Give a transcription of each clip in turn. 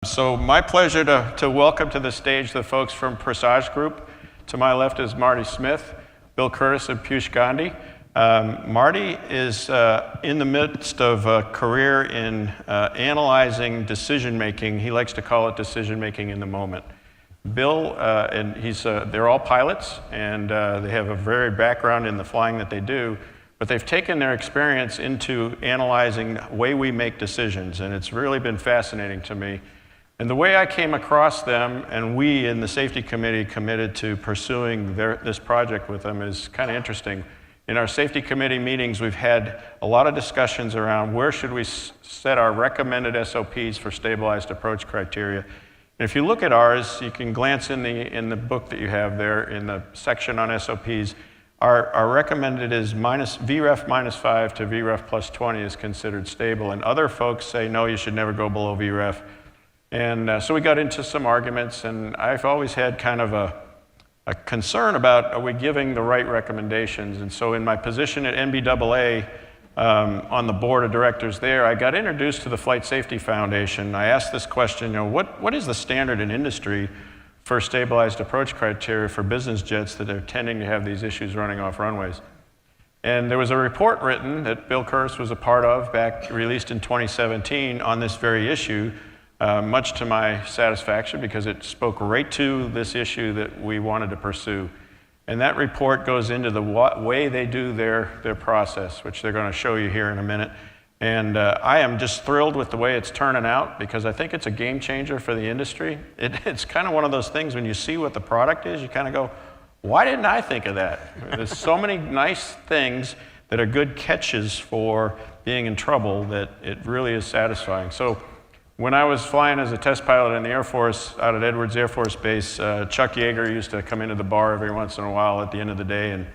So my pleasure to welcome to the stage the folks from Presage Group. To my left is Marty Smith, Bill Curtis, and Piyush Gandhi. Marty is in the midst of a career in analyzing decision-making. He likes to call it decision-making in the moment. Bill, and they're all pilots, and they have a very background in the flying that they do, but they've taken their experience into analyzing the way we make decisions, and it's really been fascinating to me. And the way I came across them, and we in the safety committee committed to pursuing this project with them, is kind of interesting. In our safety committee meetings, we've had a lot of discussions around where should we set our recommended SOPs for stabilized approach criteria. And if you look at ours, you can glance in the book that you have there in the section on SOPs. Our recommended is VREF -5 to VREF +20 is considered stable, and other folks say, no, you should never go below VREF. And so we got into some arguments, and I've always had kind of a concern about, are we giving the right recommendations? And so in my position at NBAA, on the board of directors there, I got introduced to the Flight Safety Foundation. I asked this question, what is the standard in industry for stabilized approach criteria for business jets that are tending to have these issues running off runways? And there was a report written that Bill Curtis was a part of, released in 2017 on this very issue, much to my satisfaction because it spoke right to this issue that we wanted to pursue. And that report goes into the way they do their process, which they're going to show you here in a minute. And I am just thrilled with the way it's turning out because I think it's a game changer for the industry. It's kind of one of those things when you see what the product is, you kind of go, why didn't I think of that? There's so many nice things that are good catches for being in trouble that it really is satisfying. So when I was flying as a test pilot in the Air Force out at Edwards Air Force Base, Chuck Yeager used to come into the bar every once in a while at the end of the day. And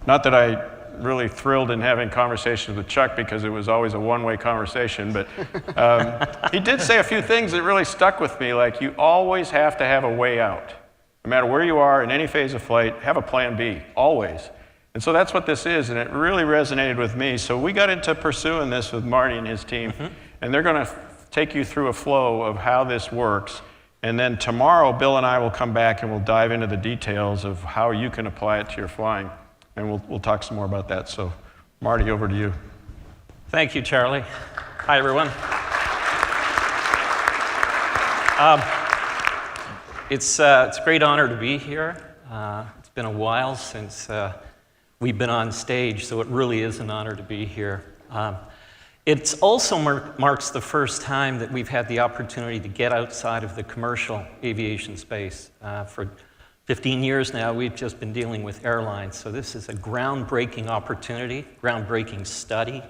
not that I really thrilled in having conversations with Chuck because it was always a one-way conversation, but he did say a few things that really stuck with me, like you always have to have a way out. No matter where you are in any phase of flight, have a plan B, always. And so that's what this is, and it really resonated with me. So we got into pursuing this with Marty and his team, and they're going to take you through a flow of how this works. And then tomorrow, Bill and I will come back and we'll dive into the details of how you can apply it to your flying. And we'll talk some more about that. So, Marty, over to you. Thank you, Charlie. Hi, everyone. It's a great honor to be here. It's been a while since we've been on stage, so it really is an honor to be here. It also marks the first time that we've had the opportunity to get outside of the commercial aviation space. For 15 years now, we've just been dealing with airlines, so this is a groundbreaking opportunity, groundbreaking study.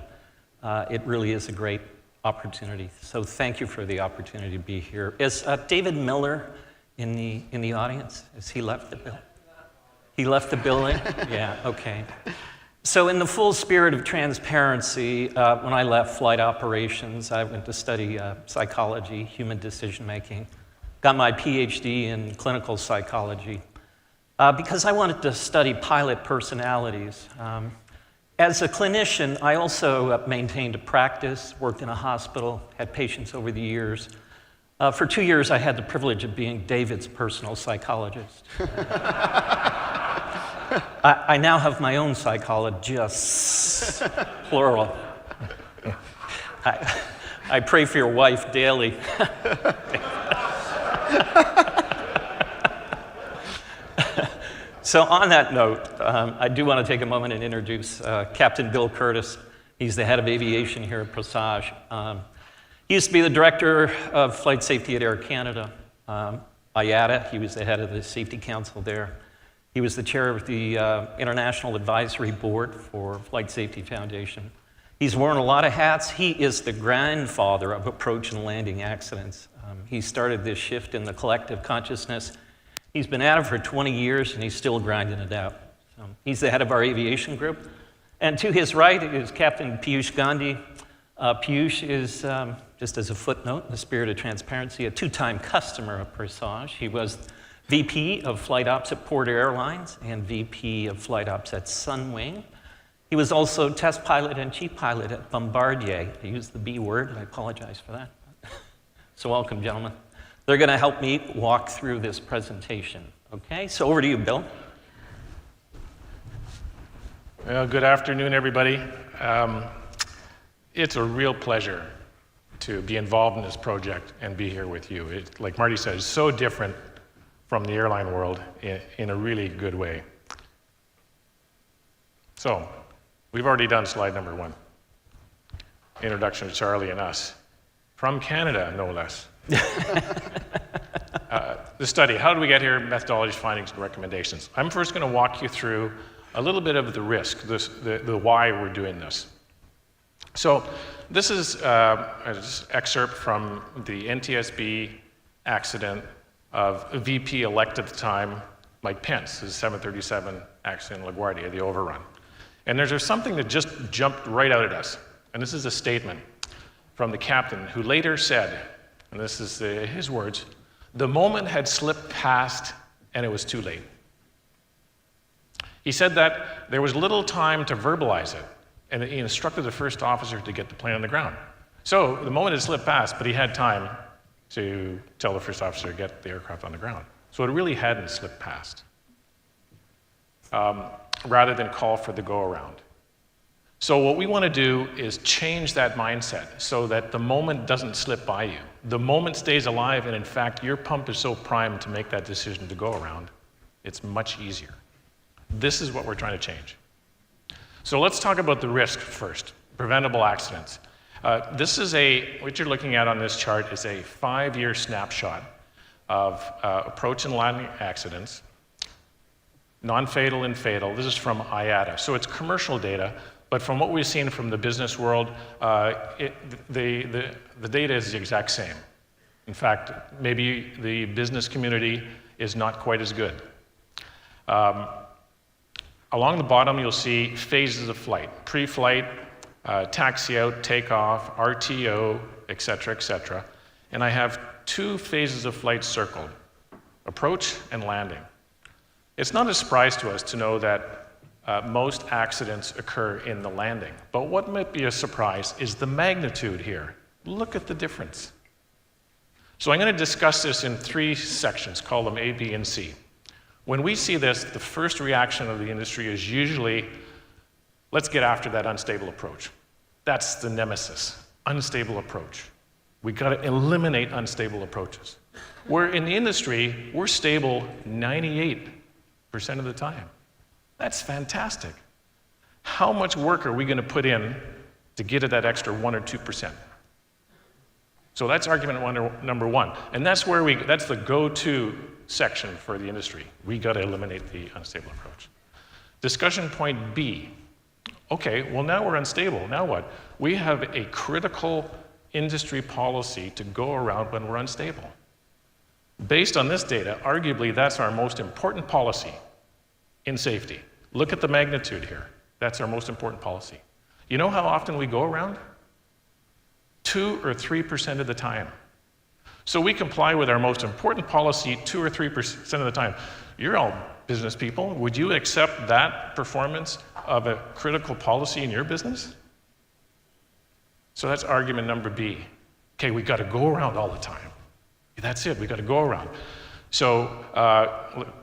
It really is a great opportunity, so thank you for the opportunity to be here. Is David Miller in the audience? Has he left the building? He left the building? Yeah, okay. So in the full spirit of transparency, when I left flight operations, I went to study psychology, human decision-making, got my PhD in clinical psychology, because I wanted to study pilot personalities. As a clinician, I also maintained a practice, worked in a hospital, had patients over the years. For 2 years, I had the privilege of being David's personal psychologist. I now have my own psychologists, plural. I pray for your wife daily. So on that note, I do want to take a moment and introduce Captain Bill Curtis. He's the head of aviation here at Presage. He used to be the director of flight safety at Air Canada. IATA, he was the head of the safety council there. He was the chair of the International Advisory Board for Flight Safety Foundation. He's worn a lot of hats. He is the grandfather of approach and landing accidents. He started this shift in the collective consciousness. He's been at it for 20 years, and he's still grinding it out. So he's the head of our aviation group. And to his right is Captain Piyush Gandhi. Piyush is, just as a footnote, in the spirit of transparency, a two-time customer of Presage. He was VP of Flight Ops at Porter Airlines and VP of Flight Ops at Sunwing. He was also test pilot and chief pilot at Bombardier. I used the B word, I apologize for that. So welcome, gentlemen. They're going to help me walk through this presentation. Okay, so over to you, Bill. Well, good afternoon, everybody. It's a real pleasure to be involved in this project and be here with you. Like Marty said, it's so different from the airline world in a really good way. So, we've already done slide number 1. Introduction to Charlie and us. From Canada, no less. The study, how did we get here? Methodologies, findings, and recommendations. I'm first going to walk you through a little bit of the risk, the why we're doing this. So this is an excerpt from the NTSB accident of a VP elect at the time, Mike Pence, his 737 accident in LaGuardia, the overrun. And there's something that just jumped right out at us. And this is a statement from the captain who later said, and this is his words, "The moment had slipped past and it was too late." He said that there was little time to verbalize it, and he instructed the first officer to get the plane on the ground. So the moment had slipped past, but he had time to tell the first officer to get the aircraft on the ground. So it really hadn't slipped past, rather than call for the go-around. So what we want to do is change that mindset so that the moment doesn't slip by you. The moment stays alive, and in fact, your pump is so primed to make that decision to go around, it's much easier. This is what we're trying to change. So let's talk about the risk first, preventable accidents. What you're looking at on this chart is a 5-year snapshot of approach and landing accidents, non-fatal and fatal. This is from IATA. So it's commercial data, but from what we've seen from the business world, the data is the exact same. In fact, maybe the business community is not quite as good. Along the bottom, you'll see phases of flight: pre-flight, taxi out, takeoff, RTO, et cetera, and I have 2 phases of flight circled: approach and landing. It's not a surprise to us to know that most accidents occur in the landing, but what might be a surprise is the magnitude here. Look at the difference. So I'm going to discuss this in 3 sections, call them A, B, and C. When we see this, the first reaction of the industry is usually, let's get after that unstable approach. That's the nemesis, unstable approach. We got to eliminate unstable approaches. Where in the industry, we're stable 98% of the time. That's fantastic. How much work are we going to put in to get at that extra 1 or 2%? So that's argument number 1. And that's that's the go-to section for the industry. We got to eliminate the unstable approach. Discussion point B. Okay, well now we're unstable. Now what? We have a critical industry policy to go around when we're unstable. Based on this data, arguably that's our most important policy in safety. Look at the magnitude here. That's our most important policy. You know how often we go around? 2 or 3% of the time. So we comply with our most important policy 2 or 3% of the time. You're all business people. Would you accept that performance of a critical policy in your business? So that's argument number B. Okay, we got to go around all the time. That's it, we got to go around. So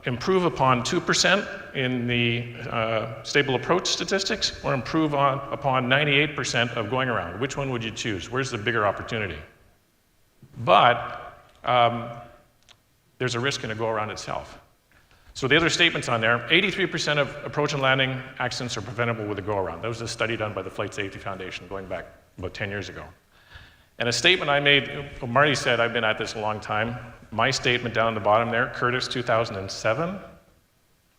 improve upon 2% in the stable approach statistics, or improve upon 98% of going around. Which one would you choose? Where's the bigger opportunity? But there's a risk in a go around itself. So the other statements on there, 83% of approach and landing accidents are preventable with a go around. That was a study done by the Flight Safety Foundation going back about 10 years ago. And a statement I made, Marty said, I've been at this a long time. My statement down the bottom there, Curtis, 2007.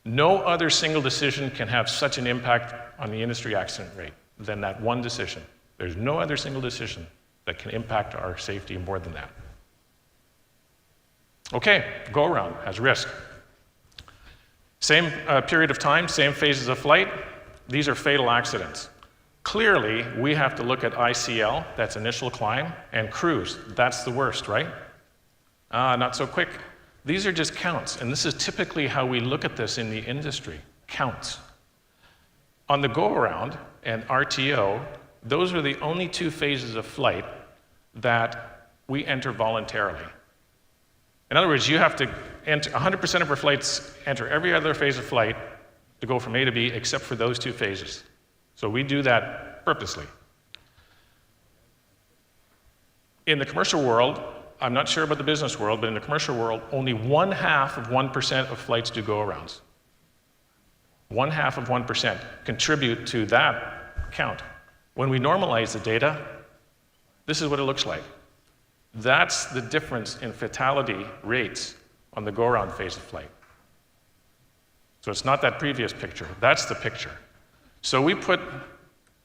No other single decision can have such an impact on the industry accident rate than that one decision. There's no other single decision that can impact our safety more than that. Okay, go around has risk. Same period of time, same phases of flight. These are fatal accidents. Clearly, we have to look at ICL, that's initial climb, and cruise. That's the worst, right? Not so quick. These are just counts, and this is typically how we look at this in the industry, counts. On the go-around and RTO, those are the only 2 phases of flight that we enter voluntarily. In other words, you have to enter 100% of our flights, enter every other phase of flight to go from A to B except for those 2 phases. So we do that purposely. In the commercial world, I'm not sure about the business world, but in the commercial world, only 0.5% of flights do go-arounds. 0.5% contribute to that count. When we normalize the data, this is what it looks like. That's the difference in fatality rates on the go-around phase of flight. So it's not that previous picture, that's the picture. So we put,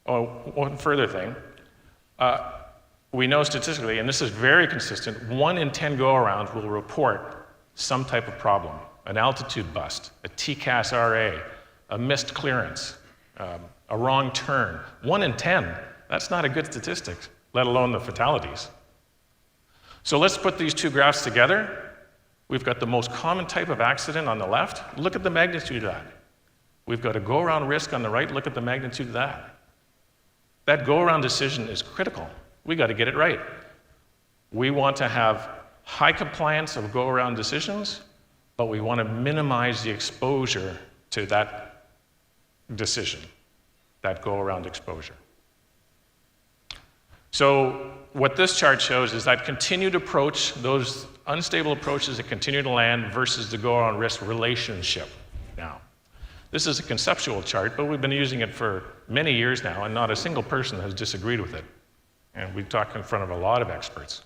one further thing, we know statistically, and this is very consistent, 1 in 10 go-arounds will report some type of problem, an altitude bust, a TCAS RA, a missed clearance, a wrong turn. 1 in 10, that's not a good statistic, let alone the fatalities. So let's put these 2 graphs together. We've got the most common type of accident on the left. Look at the magnitude of that. We've got a go-around risk on the right. Look at the magnitude of that. That go-around decision is critical. We got to get it right. We want to have high compliance of go-around decisions, but we want to minimize the exposure to that decision, that go-around exposure. So what this chart shows is that continued approach, those unstable approaches that continue to land versus the go-around risk relationship now. This is a conceptual chart, but we've been using it for many years now, and not a single person has disagreed with it. And we've talked in front of a lot of experts.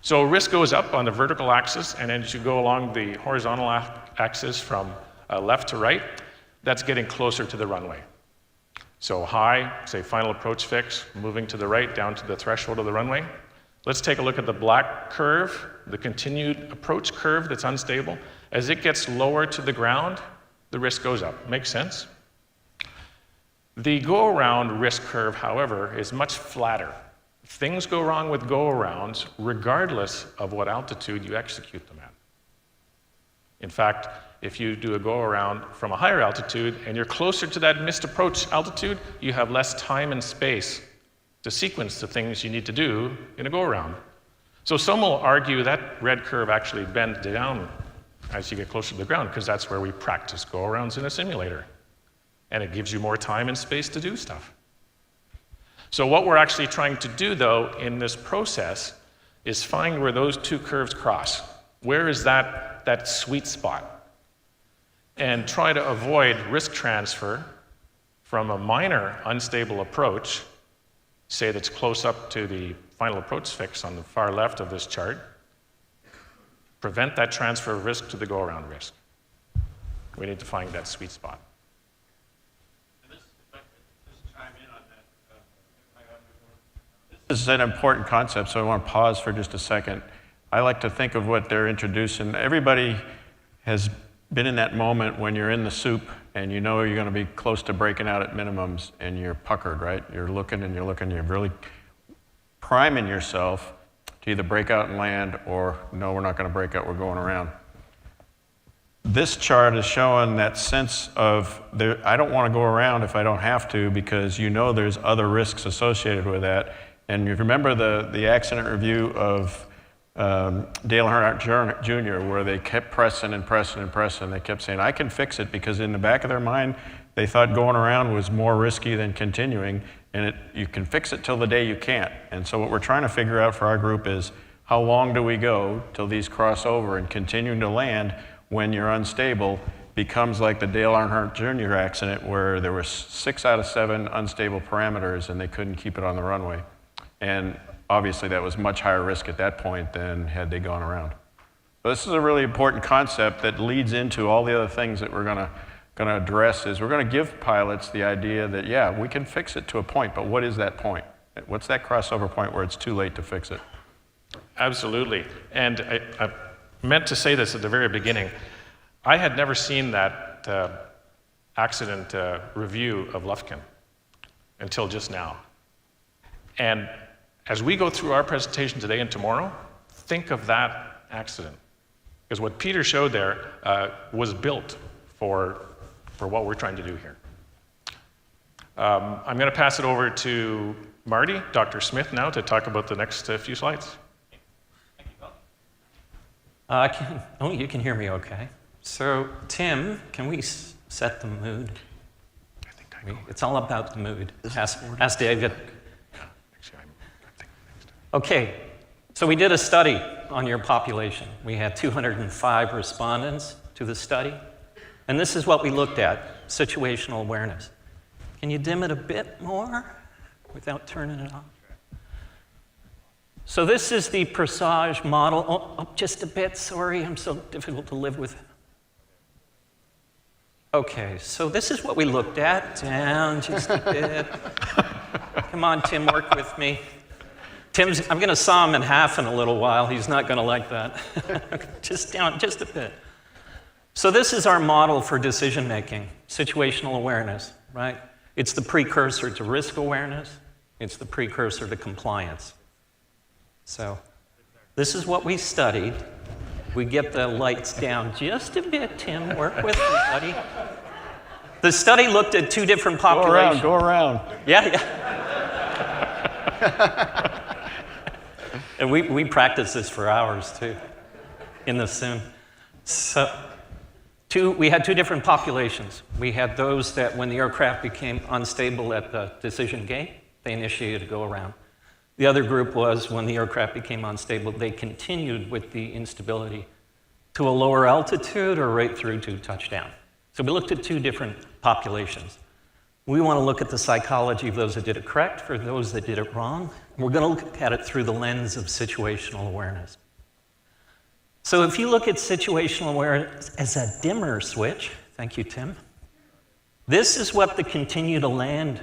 So risk goes up on the vertical axis, and as you go along the horizontal axis from left to right, that's getting closer to the runway. So high, say final approach fix, moving to the right down to the threshold of the runway. Let's take a look at the black curve, the continued approach curve that's unstable. As it gets lower to the ground, the risk goes up. Makes sense? The go-around risk curve, however, is much flatter. Things go wrong with go-arounds regardless of what altitude you execute them at. In fact, if you do a go-around from a higher altitude and you're closer to that missed approach altitude, you have less time and space to sequence the things you need to do in a go-around. So some will argue that red curve actually bends down as you get closer to the ground, because that's where we practice go-arounds in a simulator. And it gives you more time and space to do stuff. So what we're actually trying to do, though, in this process is find where those 2 curves cross. Where is that sweet spot? And try to avoid risk transfer from a minor unstable approach, say that's close up to the final approach fix on the far left of this chart, prevent that transfer of risk to the go-around risk. We need to find that sweet spot. This is an important concept, so I want to pause for just a second. I like to think of what they're introducing. Everybody has been in that moment when you're in the soup and you know you're going to be close to breaking out at minimums and you're puckered, right? You're looking and you're looking, you're really priming yourself to either break out and land or no, we're not going to break out, we're going around. This chart is showing that sense of, I don't want to go around if I don't have to, because you know there's other risks associated with that. And you remember the accident review of Dale Earnhardt Jr., where they kept pressing and pressing and pressing. They kept saying, I can fix it, because in the back of their mind, they thought going around was more risky than continuing, and you can fix it till the day you can't. And so what we're trying to figure out for our group is, how long do we go till these cross over, and continuing to land when you're unstable becomes like the Dale Earnhardt Jr. accident, where there were 6 out of 7 unstable parameters and they couldn't keep it on the runway. And obviously that was much higher risk at that point than had they gone around. So this is a really important concept that leads into all the other things that we're gonna address. Is we're gonna give pilots the idea that, yeah, we can fix it to a point, but what is that point? What's that crossover point where it's too late to fix it? Absolutely. And I meant to say this at the very beginning. I had never seen that accident review of Lufkin until just now. And as we go through our presentation today and tomorrow, think of that accident. Because what Peter showed there was built for what we're trying to do here. I'm going to pass it over to Marty, Dr. Smith now, to talk about the next few slides. Oh, you can hear me okay. So, Tim, can we set the mood? It's all about the mood. Ask David. Okay, so we did a study on your population. We had 205 respondents to the study, and this is what we looked at, situational awareness. Can you dim it a bit more without turning it off? So this is the Presage model. Oh, just a bit, sorry, I'm so difficult to live with. Okay, so this is what we looked at, down just a bit. Come on, Tim, work with me. I'm gonna saw him in half in a little while. He's not gonna like that. Just down, just a bit. So this is our model for decision making, situational awareness, right? It's the precursor to risk awareness. It's the precursor to compliance. So this is what we studied. We get the lights down just a bit, Tim. Work with me, buddy. The study looked at two different populations. Go around. Yeah. And we practiced this for hours, too, in the sim. So we had two different populations. We had those that when the aircraft became unstable at the decision gate, they initiated a go-around. The other group was when the aircraft became unstable, they continued with the instability to a lower altitude or right through to touchdown. So we looked at two different populations. We want to look at the psychology of those that did it correct for those that did it wrong. We're going to look at it through the lens of situational awareness. So if you look at situational awareness as a dimmer switch, thank you, Tim, this is what the continue to land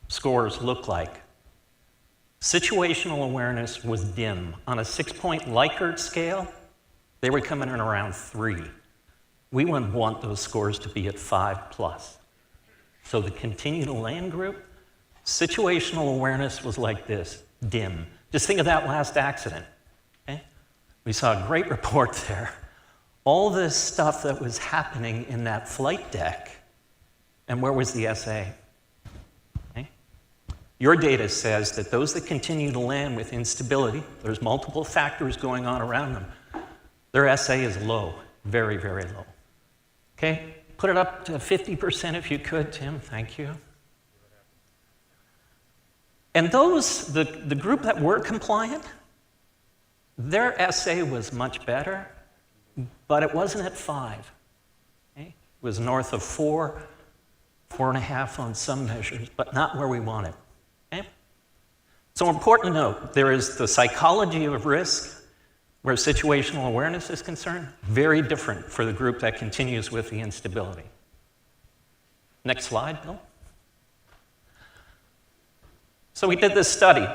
scores look like. Situational awareness was dim. On a 6-point Likert scale, they were coming in around 3. We would want those scores to be at 5+. So the continue to land group, situational awareness was like this, dim. Just think of that last accident. Okay? We saw a great report there. All this stuff that was happening in that flight deck, and where was the SA? Your data says that those that continue to land with instability, there's multiple factors going on around them, their SA is low, very, very low. Okay, put it up to 50% if you could, Tim, thank you. And those, the group that were compliant, their SA was much better, but it wasn't at 5. Okay? It was north of 4, 4.5 on some measures, but not where we want it. Okay? So important to note, there is the psychology of risk, where situational awareness is concerned, very different for the group that continues with the instability. Next slide, Bill. So we did this study.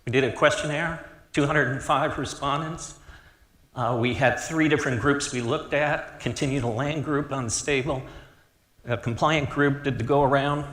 We did a questionnaire, 205 respondents. We had 3 different groups we looked at, continue to land group, unstable. A compliant group did the go around.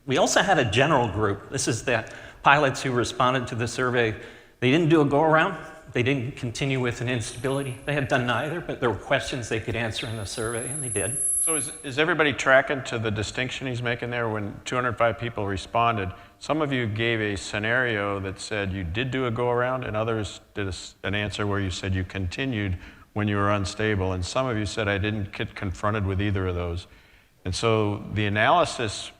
We also had a general group. This is the pilots who responded to the survey. They didn't do a go around. They didn't continue with an instability. They had done neither, but there were questions they could answer in the survey, and they did. So is everybody tracking to the distinction he's making there when 205 people responded? Some of you gave a scenario that said you did do a go-around, and others did an answer where you said you continued when you were unstable, and some of you said I didn't get confronted with either of those. And so the analysis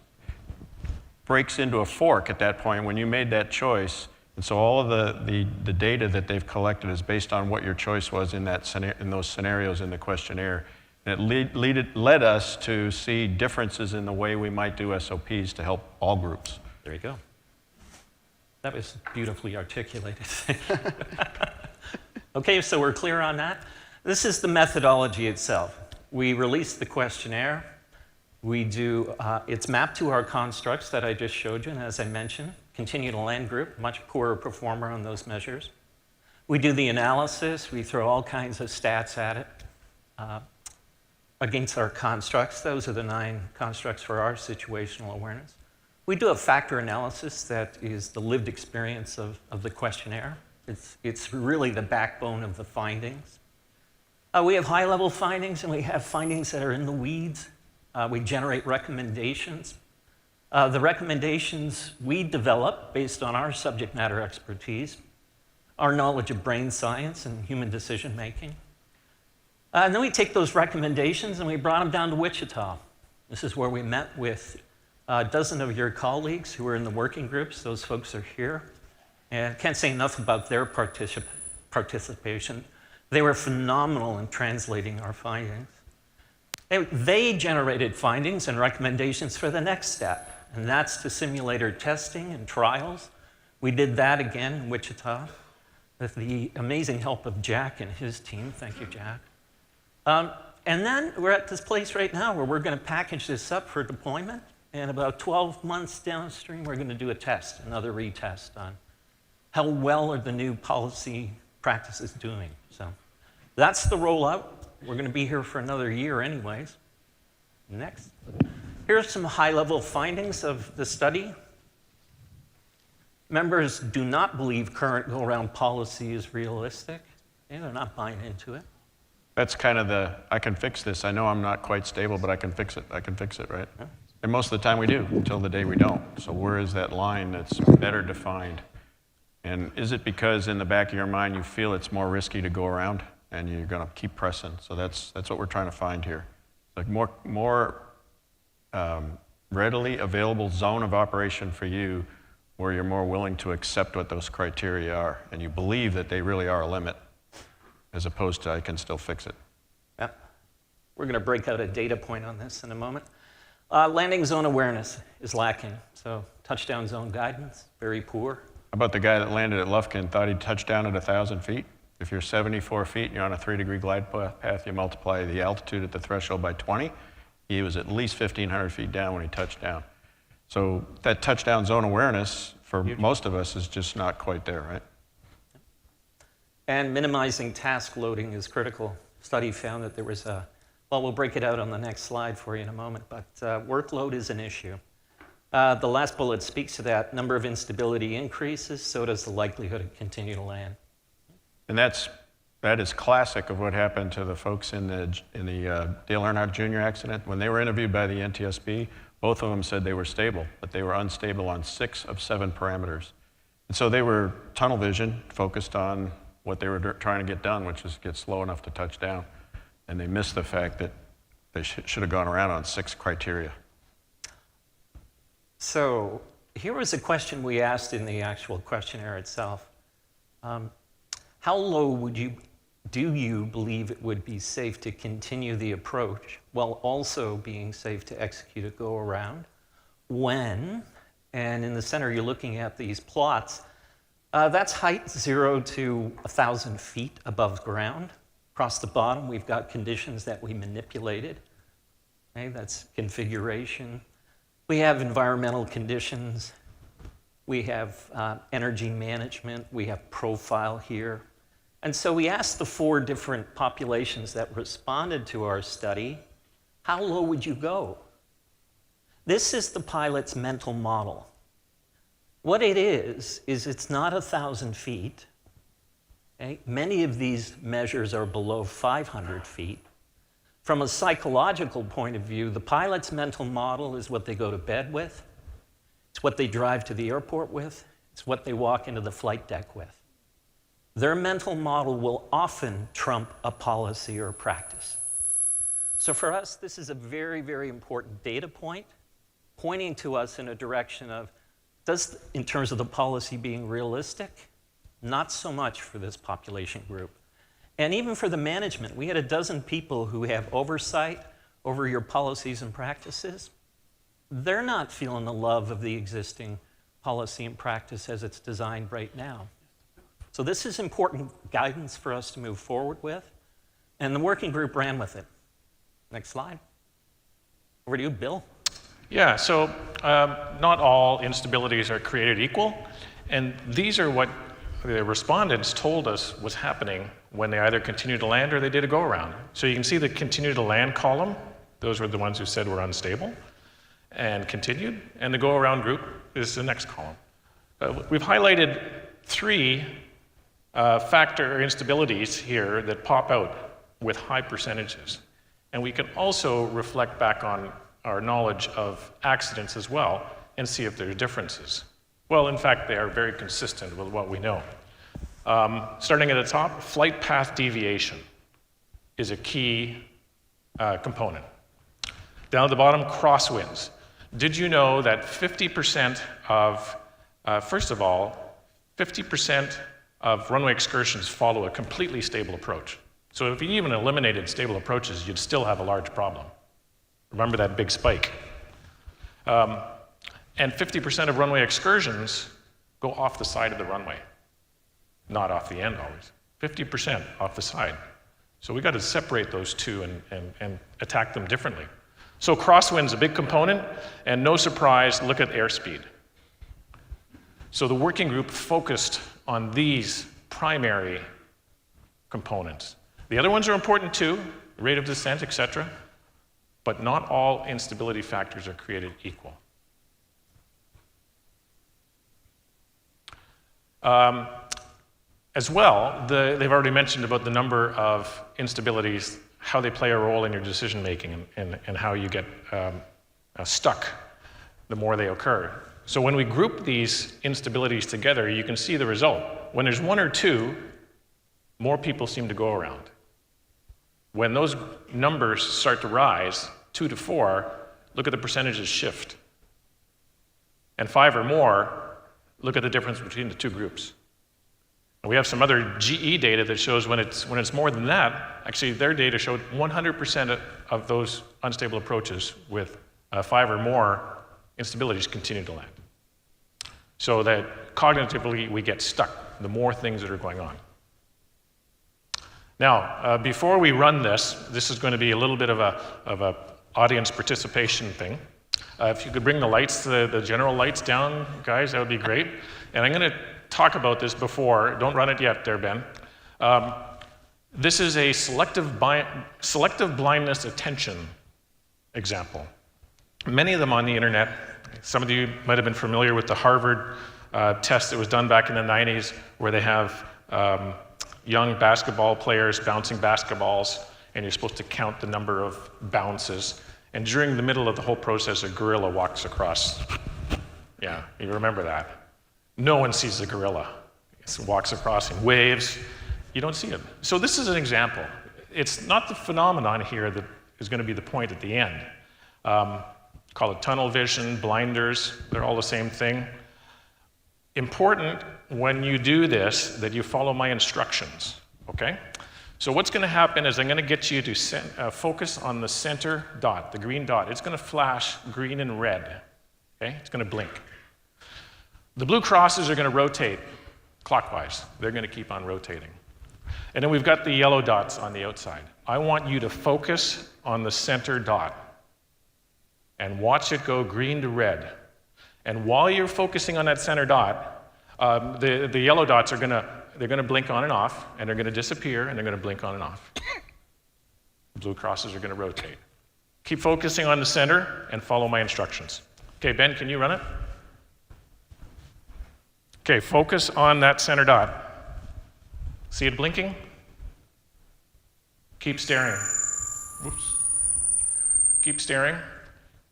breaks into a fork at that point when you made that choice. And so all of the data that they've collected is based on what your choice was in those scenarios in the questionnaire. And it led us to see differences in the way we might do SOPs to help all groups. There you go. That was beautifully articulated. Okay, so we're clear on that. This is the methodology itself. We release the questionnaire. We do, it's mapped to our constructs that I just showed you, and as I mentioned, continue to land group, much poorer performer on those measures. We do the analysis. We throw all kinds of stats at it against our constructs. Those are the 9 constructs for our situational awareness. We do a factor analysis that is the lived experience of the questionnaire. It's really the backbone of the findings. We have high-level findings, and we have findings that are in the weeds. We generate recommendations. The recommendations we develop based on our subject matter expertise, our knowledge of brain science and human decision making. And then we take those recommendations and we brought them down to Wichita. This is where we met with a dozen of your colleagues who were in the working groups. Those folks are here. And I can't say enough about their participation. They were phenomenal in translating our findings. They generated findings and recommendations for the next step, and that's to simulator testing and trials. We did that again in Wichita with the amazing help of Jack and his team. Thank you, Jack. And then we're at this place right now where we're going to package this up for deployment, and about 12 months downstream, we're going to do a test, another retest on how well are the new policy practices doing. So that's the rollout. We're going to be here for another year anyways. Next. Here are some high-level findings of the study. Members do not believe current go-around policy is realistic. They're not buying into it. That's kind of the, I can fix this. I know I'm not quite stable, but I can fix it. I can fix it, right? Yeah. And most of the time we do, until the day we don't. So where is that line that's better defined? And is it because in the back of your mind you feel it's more risky to go around and you're going to keep pressing? So that's what we're trying to find here. Like more readily available zone of operation for you where you're more willing to accept what those criteria are and you believe that they really are a limit as opposed to I can still fix it. Yeah. We're going to break out a data point on this in a moment. Landing zone awareness is lacking. So touchdown zone guidance, very poor. How about the guy that landed at Lufkin thought he'd touch down at 1,000 feet? If you're 74 feet and you're on a 3-degree glide path, you multiply the altitude at the threshold by 20. He was at least 1,500 feet down when he touched down. So that touchdown zone awareness for most of us is just not quite there, right? And minimizing task loading is critical. Study found that there was a, well, we'll break it out on the next slide for you in a moment, but workload is an issue. The last bullet speaks to that. Number of instability increases, so does the likelihood of continue to land. And that is classic of what happened to the folks in the Dale Earnhardt Jr. accident. When they were interviewed by the NTSB, both of them said they were stable, but they were unstable on 6 of 7 parameters. And so they were tunnel vision, focused on what they were trying to get done, which is get slow enough to touch down. And they missed the fact that they should have gone around on 6 criteria. So here was a question we asked in the actual questionnaire itself. How low do you believe it would be safe to continue the approach while also being safe to execute a go-around? When, and in the center you're looking at these plots, that's height 0 to 1,000 feet above ground. Across the bottom, we've got conditions that we manipulated. Okay, that's configuration. We have environmental conditions. We have energy management. We have profile here. And so we asked the 4 different populations that responded to our study, how low would you go? This is the pilot's mental model. What it is it's not 1,000 feet. Okay? Many of these measures are below 500 feet. From a psychological point of view, the pilot's mental model is what they go to bed with. It's what they drive to the airport with. It's what they walk into the flight deck with. Their mental model will often trump a policy or a practice. So for us, this is a very, very important data point, pointing to us in a direction of, in terms of the policy being realistic, not so much for this population group. And even for the management, we had a dozen people who have oversight over your policies and practices. They're not feeling the love of the existing policy and practice as it's designed right now. So this is important guidance for us to move forward with, and the working group ran with it. Next slide. Over to you, Bill. Yeah, so not all instabilities are created equal, and these are what the respondents told us was happening when they either continued to land or they did a go-around. So you can see the continue to land column. Those were the ones who said were unstable and continued, and the go-around group is the next column. We've highlighted 3 factor instabilities here that pop out with high percentages. And we can also reflect back on our knowledge of accidents as well and see if there are differences. Well, in fact, they are very consistent with what we know. Starting at the top, flight path deviation. is a key component. Down at the bottom, crosswinds. Did you know that 50% of, first of all, 50% of runway excursions follow a completely stable approach. So if you even eliminated stable approaches, you'd still have a large problem. Remember that big spike. And 50% of runway excursions go off the side of the runway. Not off the end always. 50% off the side. So we got to separate those two and attack them differently. So crosswind's a big component, and no surprise, look at airspeed. So the working group focused on these primary components. The other ones are important too, rate of descent, etc., but not all instability factors are created equal. As well, they've already mentioned about the number of instabilities, how they play a role in your decision making, and how you get stuck the more they occur. So when we group these instabilities together, you can see the result. When there's one or two, more people seem to go around. When those numbers start to rise, 2 to 4, look at the percentages shift. And 5 or more, look at the difference between the two groups. And we have some other GE data that shows when it's more than that, actually their data showed 100% of those unstable approaches with 5 or more instabilities continue to land. So that cognitively we get stuck, the more things that are going on. Now, before we run this is going to be a little bit of a audience participation thing. If you could bring the lights, the general lights down, guys, that would be great. And I'm going to talk about this before. Don't run it yet there, Ben. This is a selective blindness attention example. Many of them on the internet. Some of you might have been familiar with the Harvard test that was done back in the 90s, where they have young basketball players bouncing basketballs, and you're supposed to count the number of bounces. And during the middle of the whole process, a gorilla walks across. Yeah, you remember that. No one sees the gorilla. It walks across and waves. You don't see it. So this is an example. It's not the phenomenon here that is going to be the point at the end. Call it tunnel vision, blinders, they're all the same thing. Important when you do this that you follow my instructions, okay? So what's going to happen is I'm going to get you to focus on the center dot, the green dot. It's going to flash green and red, okay? It's going to blink. The blue crosses are going to rotate clockwise. They're going to keep on rotating. And then we've got the yellow dots on the outside. I want you to focus on the center dot and watch it go green to red. And while you're focusing on that center dot, the yellow dots are they're going to blink on and off, and they're going to disappear, and they're going to blink on and off. The blue crosses are going to rotate. Keep focusing on the center and follow my instructions. Okay, Ben, can you run it? Okay, focus on that center dot. See it blinking? Keep staring. Whoops. Keep staring.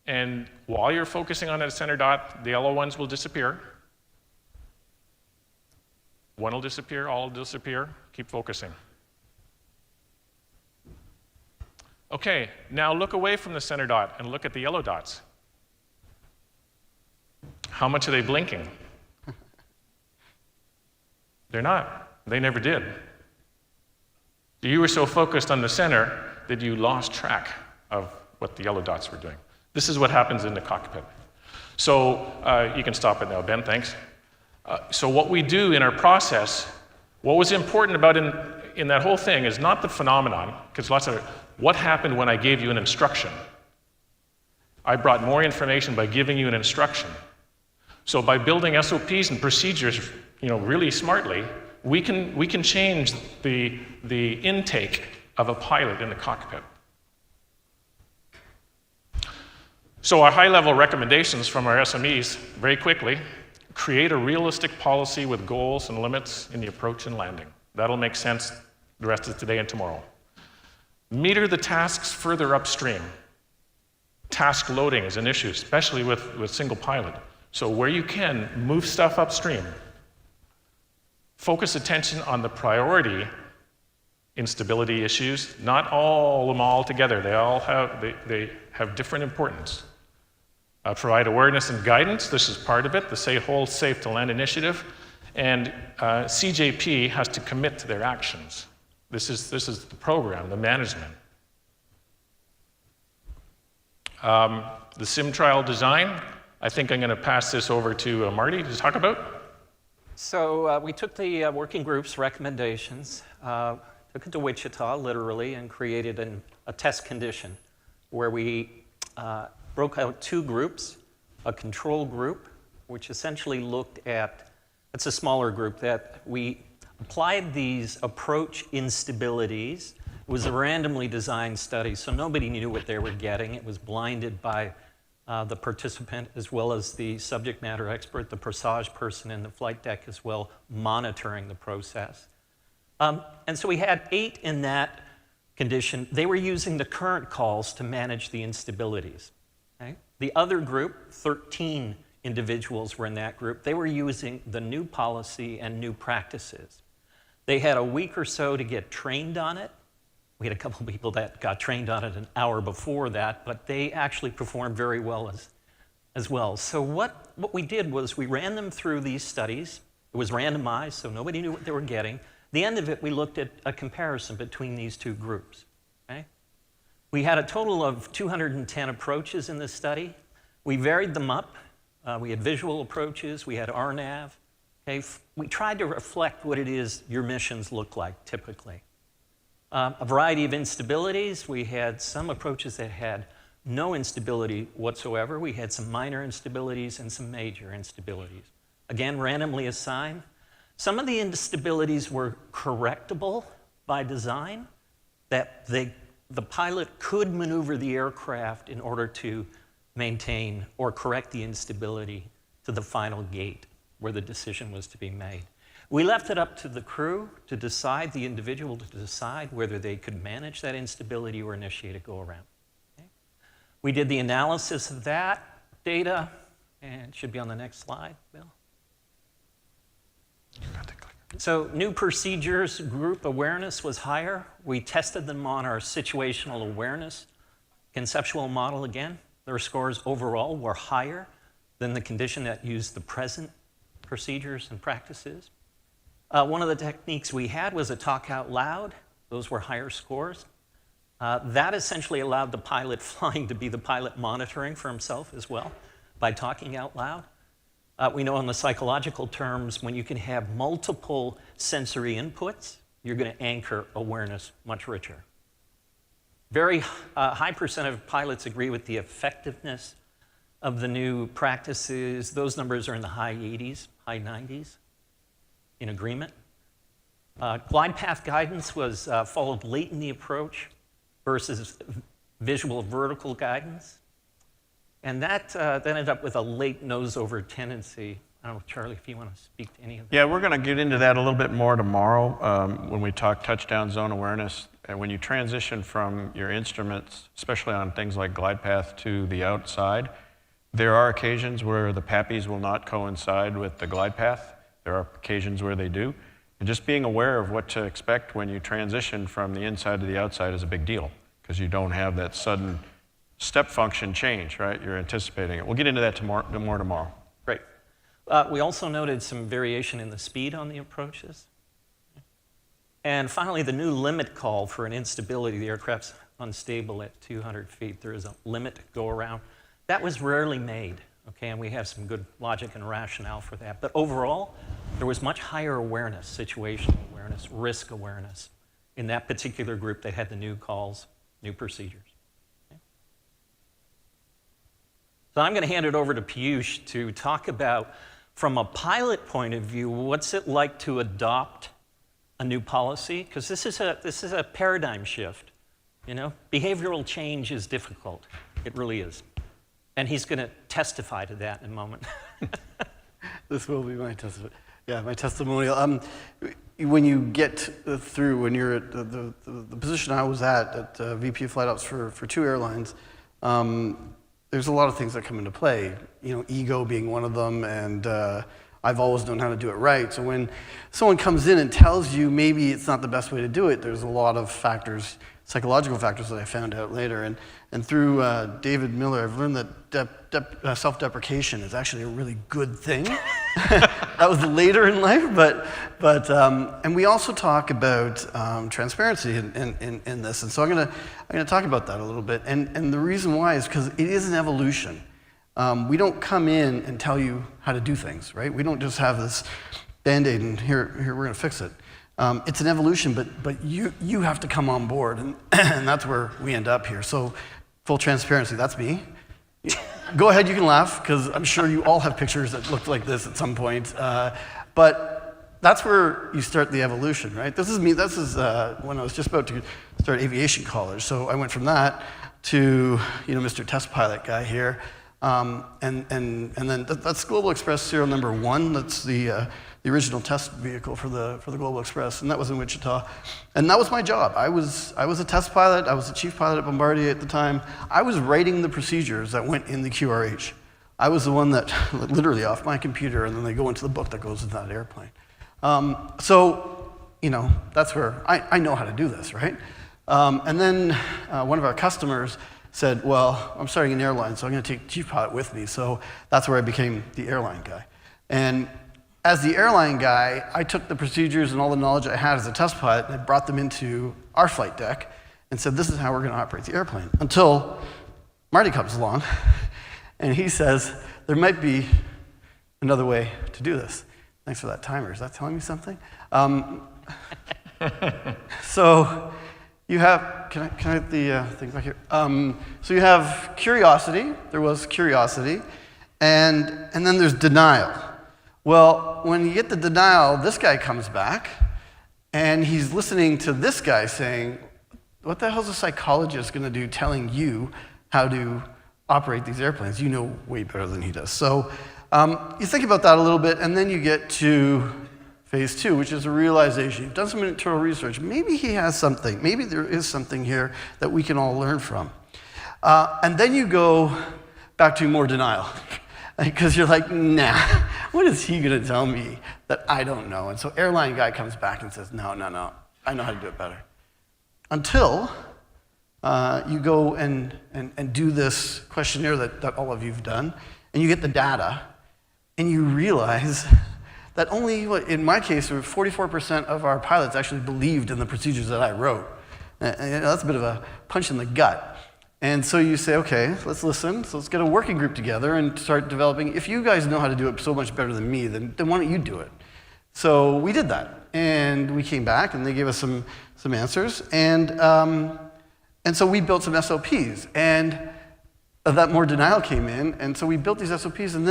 And while you're focusing on that center dot, the yellow ones will disappear. One will disappear, all will disappear. Keep focusing. Okay, now look away from the center dot and look at the yellow dots. How much are they blinking? They're not. They never did. You were so focused on the center that you lost track of what the yellow dots were doing. This is what happens in the cockpit. So you can stop it now, Ben, thanks. So what we do in our process, what was important about in that whole thing is not the phenomenon, because lots of what happened when I gave you an instruction. I brought more information by giving you an instruction. So by building SOPs and procedures, really smartly, we can change the intake of a pilot in the cockpit. So our high-level recommendations from our SMEs, very quickly, create a realistic policy with goals and limits in the approach and landing. That'll make sense the rest of today and tomorrow. Meter the tasks further upstream. Task loading is an issue, especially with single pilot. So where you can, move stuff upstream. Focus attention on the priority instability issues. Not all of them all together. They have different importance. Provide awareness and guidance. This is part of it, the whole Safe to Land initiative. And CJP has to commit to their actions. This is the program, the management. The sim trial design, I think I'm going to pass this over to Marty to talk about. So we took the working group's recommendations, took it to Wichita, literally, and created a test condition where we broke out 2 groups, a control group, which essentially looked at, it's a smaller group, that we applied these approach instabilities. It was a randomly designed study, so nobody knew what they were getting. It was blinded by the participant as well as the subject matter expert, the Presage person in the flight deck as well, monitoring the process. And so we had 8 in that condition. They were using the current calls to manage the instabilities. Okay? The other group, 13 individuals were in that group. They were using the new policy and new practices. They had a week or so to get trained on it. We had a couple of people that got trained on it an hour before that, but they actually performed very well as well. So what we did was we ran them through these studies. It was randomized, so nobody knew what they were getting. At the end of it, we looked at a comparison between these 2 groups. Okay? We had a total of 210 approaches in this study. We varied them up. We had visual approaches. We had RNAV. Okay? We tried to reflect what it is your missions look like typically. A variety of instabilities. We had some approaches that had no instability whatsoever. We had some minor instabilities and some major instabilities. Again, randomly assigned. Some of the instabilities were correctable by design, that the pilot could maneuver the aircraft in order to maintain or correct the instability to the final gate where the decision was to be made. We left it up to the crew to decide, the individual to decide whether they could manage that instability or initiate a go-around. Okay? We did the analysis of that data, and it should be on the next slide, Bill. So new procedures, group awareness was higher. We tested them on our situational awareness conceptual model again. Their scores overall were higher than the condition that used the present procedures and practices. One of the techniques we had was a talk out loud. Those were higher scores. That essentially allowed the pilot flying to be the pilot monitoring for himself as well by talking out loud. We know in the psychological terms, when you can have multiple sensory inputs, you're going to anchor awareness much richer. Very high percent of pilots agree with the effectiveness of the new practices. Those numbers are in the high 80s, high 90s. In agreement. Glide path guidance was followed late in the approach versus visual vertical guidance. And that ended up with a late nose-over tendency. I don't know, Charlie, if you want to speak to any of that. Yeah, we're going to get into that a little bit more tomorrow when we talk touchdown zone awareness. And when you transition from your instruments, especially on things like glide path, to the outside, there are occasions where the PPPs will not coincide with the glide path. There are occasions where they do. And just being aware of what to expect when you transition from the inside to the outside is a big deal, because you don't have that sudden step function change, right? You're anticipating it. We'll get into that more tomorrow. Great. We also noted some variation in the speed on the approaches. And finally, the new limit call for an instability. The aircraft's unstable at 200 feet. There is a limit go around. That was rarely made. Okay, and we have some good logic and rationale for that. But overall, there was much higher awareness, situational awareness, risk awareness in that particular group that had the new calls, new procedures. Okay. So I'm going to hand it over to Piyush to talk about, from a pilot point of view, what's it like to adopt a new policy? Because this is a paradigm shift. You know, behavioral change is difficult. It really is. And he's going to testify to that in a moment. This will be my testimony. Yeah, my testimonial. When you get through, when you're at the position I was at VP of Flight Ops for 2 airlines, there's a lot of things that come into play. You know, ego being one of them, and I've always known how to do it right. So when someone comes in and tells you maybe it's not the best way to do it, there's a lot of factors, psychological factors that I found out later. And through David Miller, I've learned that self-deprecation is actually a really good thing. That was later in life, and we also talk about transparency in this, and so I'm gonna talk about that a little bit. And the reason why is because it is an evolution. We don't come in and tell you how to do things, right? We don't just have this Band-Aid and here we're gonna fix it. It's an evolution, but you have to come on board, and that's where we end up here. So full transparency, that's me. Go ahead, you can laugh, because I'm sure you all have pictures that look like this at some point. But that's where you start the evolution, right? This is me. This is when I was just about to start aviation college. So I went from that to Mr. Test Pilot guy here, and then that's Global Express serial number 1. That's the original test vehicle for the Global Express, and that was in Wichita. And that was my job. I was a test pilot. I was the chief pilot at Bombardier at the time. I was writing the procedures that went in the QRH. I was the one that literally off my computer, and then they go into the book that goes into that airplane. So that's where I know how to do this, right? And then one of our customers said, well, I'm starting an airline, so I'm going to take chief pilot with me. So that's where I became the airline guy. And as the airline guy, I took the procedures and all the knowledge I had as a test pilot and I brought them into our flight deck and said, this is how we're going to operate the airplane. Until Marty comes along and he says, there might be another way to do this. Thanks for that timer. Is that telling me something? So you have, can I have the thing back here? So you have curiosity. There was curiosity. And then there's denial. Well, when you get the denial, this guy comes back, and he's listening to this guy saying, what the hell is a psychologist going to do telling you how to operate these airplanes? You know way better than he does. So you think about that a little bit, and then you get to phase 2, which is a realization. You've done some internal research. Maybe he has something. Maybe there is something here that we can all learn from. And then you go back to more denial. Because you're like, nah, what is he going to tell me that I don't know? And so airline guy comes back and says, no, I know how to do it better. Until you go and do this questionnaire that all of you have done, and you get the data, and you realize that only, in my case, 44% of our pilots actually believed in the procedures that I wrote. And that's a bit of a punch in the gut. And so you say, okay, let's listen. So let's get a working group together and start developing. If you guys know how to do it so much better than me, then why don't you do it? So we did that. And we came back, and they gave us some answers. And so we built some SOPs. And that more denial came in. And so we built these SOPs. And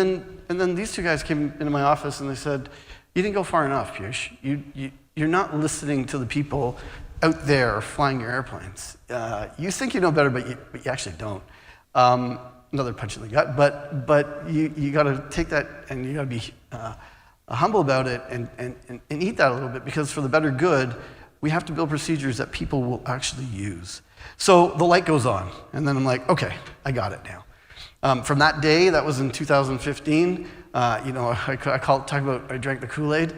then these two guys came into my office, and they said, you didn't go far enough, Piyush. You're not listening to the people out there flying your airplanes. You think you know better, but you actually don't. Another punch in the gut, but you got to take that, and you got to be humble about it and eat that a little bit, because for the better good, we have to build procedures that people will actually use. So the light goes on, and then I'm like, okay, I got it now. From that day, that was in 2015, I drank the Kool-Aid.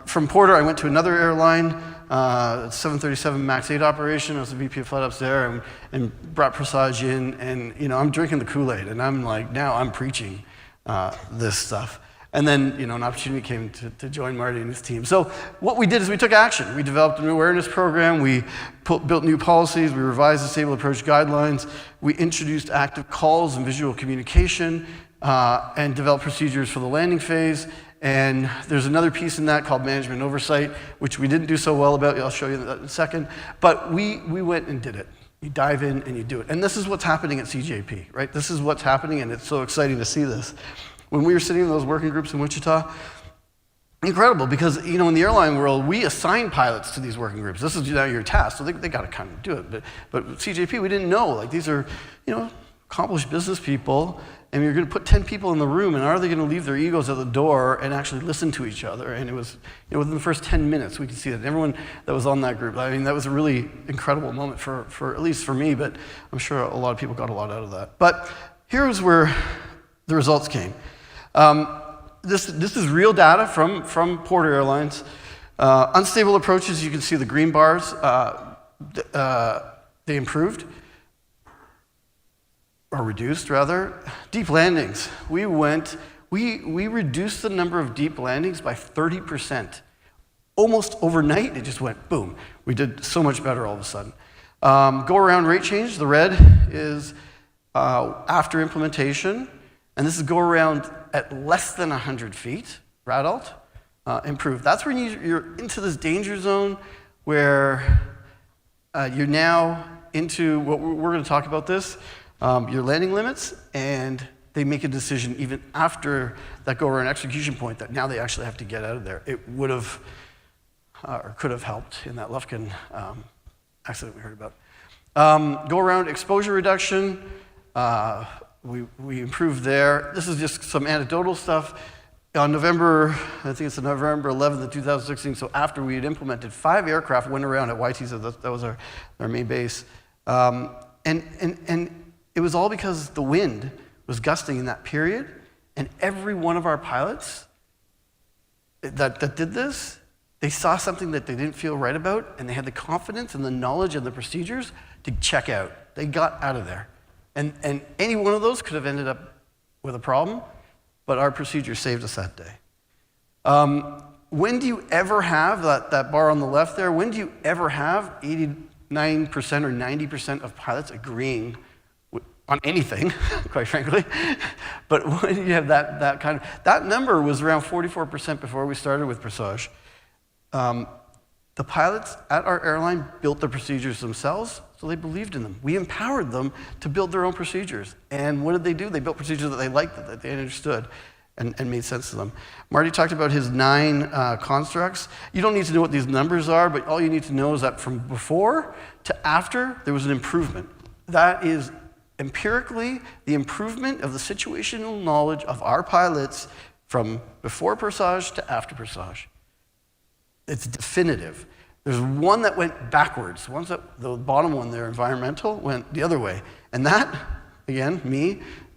From Porter, I went to another airline, 737 MAX 8 operation. I was the VP of flight ops there, and brought Presage in, and I'm drinking the Kool-Aid, and I'm like, now I'm preaching this stuff. And then an opportunity came to join Marty and his team. So what we did is we took action. We developed an awareness program. We built new policies. We revised the stable approach guidelines. We introduced active calls and visual communication, and developed procedures for the landing phase. And there's another piece in that called management oversight, which we didn't do so well about. I'll show you that in a second. But we went and did it. You dive in and you do it. And this is what's happening at CJP, right? This is what's happening, and it's so exciting to see this. When we were sitting in those working groups in Wichita, incredible, because in the airline world, we assign pilots to these working groups. This is now your task, so they got to kind of do it. But CJP, we didn't know. Like, these are accomplished business people, and you're going to put 10 people in the room, and are they going to leave their egos at the door and actually listen to each other? And it was, within the first 10 minutes, we could see that everyone that was on that group. I mean, that was a really incredible moment for at least for me, but I'm sure a lot of people got a lot out of that. But here's where the results came. this is real data from Porter Airlines. Unstable approaches, you can see the green bars, they improved, or reduced rather. Deep landings, we reduced the number of deep landings by 30%. Almost overnight, it just went boom. We did so much better all of a sudden. Go around rate change, the red is after implementation, and this is go around at less than 100 feet, RADALT, improved. That's when you're into this danger zone where you're now into what we're going to talk about this, your landing limits, and they make a decision even after that go around execution point that now they actually have to get out of there. It would have or could have helped in that Lufkin accident we heard about. Go around exposure reduction, we improved there. This is just some anecdotal stuff. On November, I think it's November 11th of 2016, so after we had implemented, 5 aircraft went around at YT, so that was our main base. And it was all because the wind was gusting in that period, and every one of our pilots that did this, they saw something that they didn't feel right about, and they had the confidence and the knowledge and the procedures to check out. They got out of there. And any one of those could have ended up with a problem, but our procedure saved us that day. When do you ever have, that bar on the left there, when do you ever have 89% or 90% of pilots agreeing on anything, quite frankly? But when you have that kind of, that number was around 44% before we started with Presage. The pilots at our airline built the procedures themselves, so they believed in them. We empowered them to build their own procedures. And what did they do? They built procedures that they liked, that they understood, and made sense to them. Marty talked about his 9 constructs. You don't need to know what these numbers are, but all you need to know is that from before to after, there was an improvement. That is empirically the improvement of the situational knowledge of our pilots from before Presage to after Presage. It's definitive. There's one that went backwards. The bottom one there, environmental, went the other way. And that, again,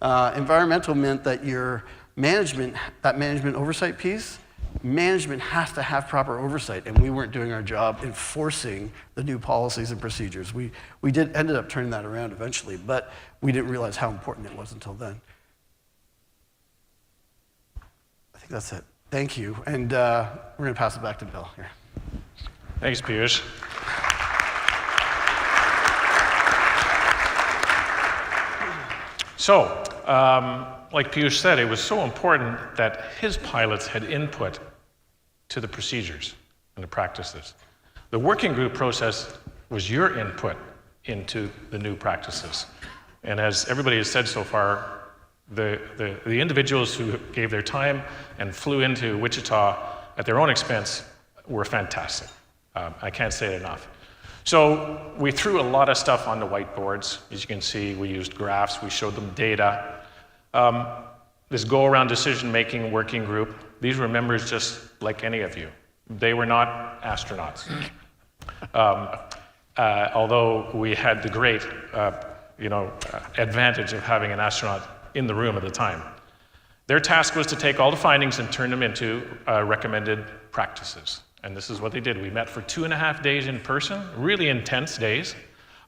environmental meant that your management, that management oversight piece, management has to have proper oversight, and we weren't doing our job enforcing the new policies and procedures. We ended up turning that around eventually, but we didn't realize how important it was until then. I think that's it. Thank you, and we're going to pass it back to Bill here. Thanks, Piyush. So, like Piyush said, it was so important that his pilots had input to the procedures and the practices. The working group process was your input into the new practices. And as everybody has said so far, the individuals who gave their time and flew into Wichita at their own expense were fantastic. I can't say it enough. So we threw a lot of stuff on the whiteboards. As you can see, we used graphs, we showed them data. This go-around decision-making working group, these were members just like any of you. They were not astronauts. Although we had the great advantage of having an astronaut in the room at the time. Their task was to take all the findings and turn them into recommended practices. And this is what they did. We met for 2.5 days in person, really intense days.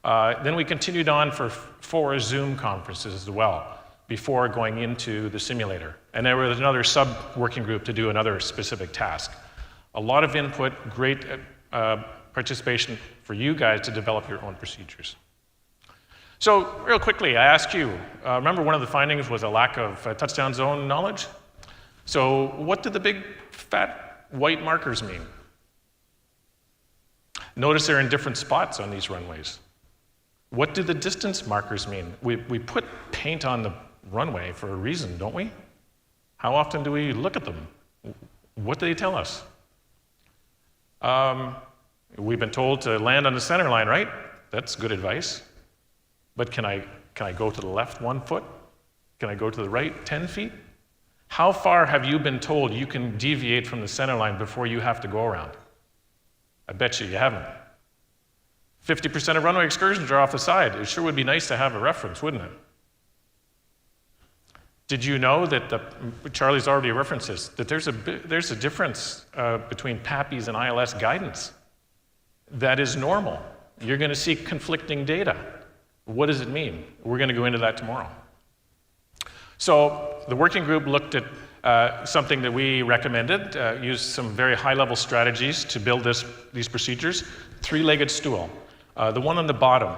Then we continued on for 4 Zoom conferences as well, before going into the simulator. And there was another sub-working group to do another specific task. A lot of input, great participation for you guys to develop your own procedures. So real quickly, I ask you, remember one of the findings was a lack of touchdown zone knowledge? So what did the big fat white markers mean? Notice they're in different spots on these runways. What do the distance markers mean? We put paint on the runway for a reason, don't we? How often do we look at them? What do they tell us? We've been told to land on the center line, right? That's good advice. But can I go to the left 1 foot? Can I go to the right 10 feet? How far have you been told you can deviate from the center line before you have to go around? I bet you haven't. 50% of runway excursions are off the side. It sure would be nice to have a reference, wouldn't it? Did you know that Charlie's already referenced this, that there's a difference between PAPPs and ILS guidance? That is normal. You're going to see conflicting data. What does it mean? We're going to go into that tomorrow. So the working group looked at something that we recommended, used some very high-level strategies to build these procedures. Three-legged stool. The one on the bottom,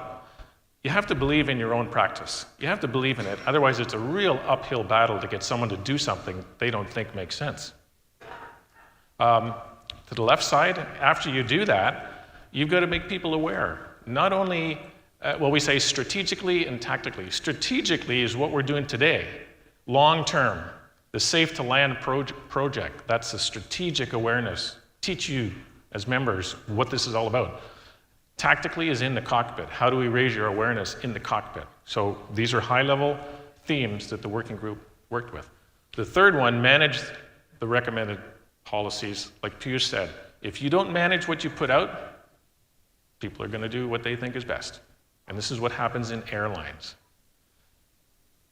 you have to believe in your own practice. You have to believe in it. Otherwise, it's a real uphill battle to get someone to do something they don't think makes sense. To the left side, after you do that, you've got to make people aware. Not only, we say strategically and tactically. Strategically is what we're doing today. Long term, the Safe to Land project, that's a strategic awareness. Teach you as members what this is all about. Tactically is in the cockpit. How do we raise your awareness in the cockpit? So these are high-level themes that the working group worked with. The third one, manage the recommended policies. Like Piyush said, if you don't manage what you put out, people are going to do what they think is best. And this is what happens in airlines.